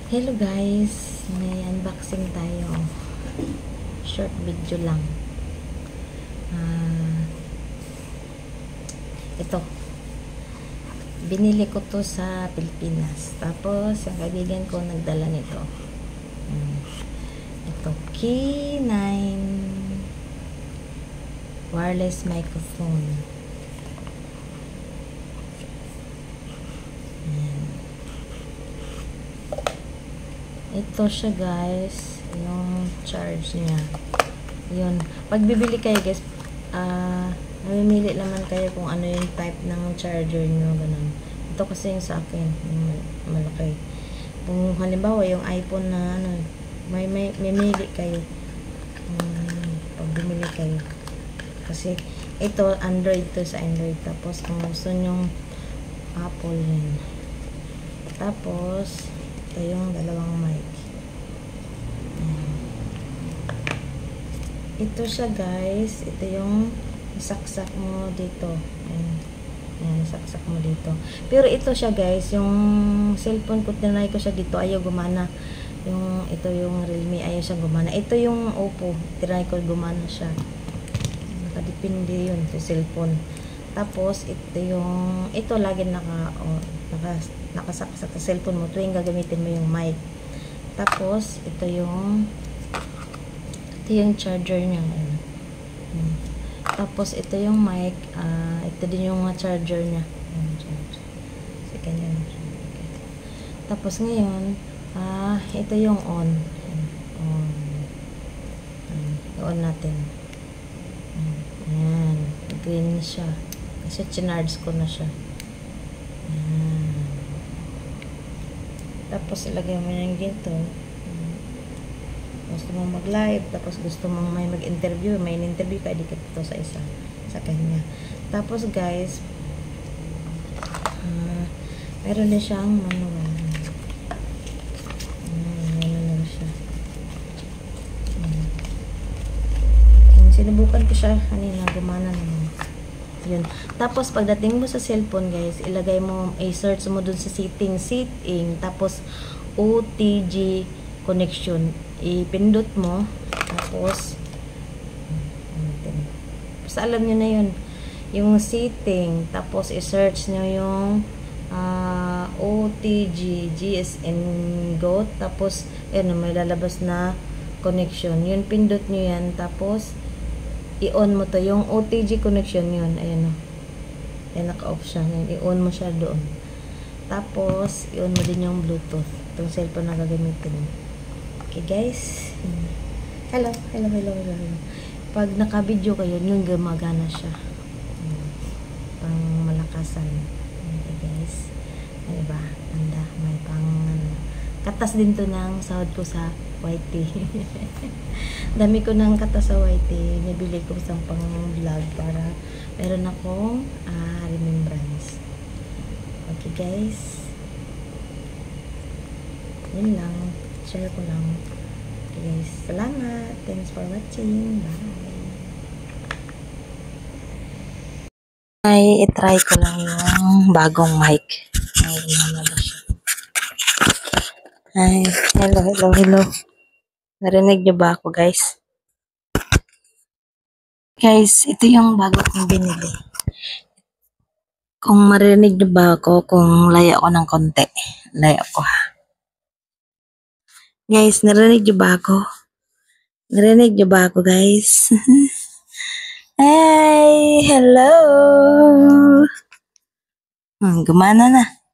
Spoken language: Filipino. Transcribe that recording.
Hello guys, may unboxing tayo. Short video lang. Ah, ito. Binili ko to sa Pilipinas. Tapos, yung kaibigan ko nagdala nito. Ito, K9 wireless microphone. Ito siya guys, yung charge niya. Yun. Pag bibili kayo guys, mamimili naman kayo kung ano yung type ng charger nyo, ganun. Ito kasi yung sa akin, yung malaki. Kung halimbawa yung iPhone na ano, may mili kayo. Pag bumili kayo. Kasi ito, Android to sa Android. Tapos kung gusto nyong Apple yan. Tapos, ito yung dalawang mic. Ito siya guys. Ito yung isaksak mo dito. Ayan, isaksak mo dito. Pero ito siya guys. Yung cellphone ko, tinry ko siya dito. Ayaw gumana. Ito yung Realme. Ayaw siya gumana. Ito yung Oppo. Tinry ko, gumana siya. Nakadepende yun sa cellphone. Tapos, ito lagi nakasaksak sa cellphone mo tuwing gagamitin mo yung mic. Tapos, ito yung charger niya. Tapos, ito yung mic. Ito din yung charger niya. Tapos, ngayon, ito yung on. On natin. Ayan. Green siya. Kasi chinards ko na siya. Ayan. Tapos, ilagay mo yung ginto. Gusto mong mag-live, tapos gusto mong may mag-interview, may in-interview ka, dikit ito sa isa, sa kanya. Tapos guys, meron na siyang manual. Manual siya. Sinubukan ko siya kanina, gumana naman. Yun. Tapos pagdating mo sa cellphone guys, ilagay mo, i-search mo dun sa setting, tapos OTG connection, ipindot mo, tapos alam nyo na yun, yung setting, tapos i-search nyo yung OTG GSM Go, tapos may lalabas na connection, yun pindot nyo yan, tapos i-on mo to, yung OTG connection yun, ayan o, yan naka-off siya, i-on mo siya doon, tapos i-on mo din yung Bluetooth, itong cellphone na gagamitin mo. Okay guys, hello. Pag naka-video kayo, yung gumagana siya, pang malakasan. Okay guys, diba, ganda, may pang katas din to ng sahod ko sa YT. Dami ko ng katas sa YT, nabili ko isang pang vlog para meron akong remembrance. Okay guys, yun lang, share ko lang. Okay guys, salamat, thanks for watching, bye. I-try ko lang yung bagong mic. Ay, hello. Narinig niyo ba ako guys? Guys, ito yung bago kong binili. Kung marinig niyo ba ako, kung layo ako ng konti. Layo ako ha. Guys, narinig niyo ba ako? Narinig niyo ba ako guys? Hey, hello! Gumana na.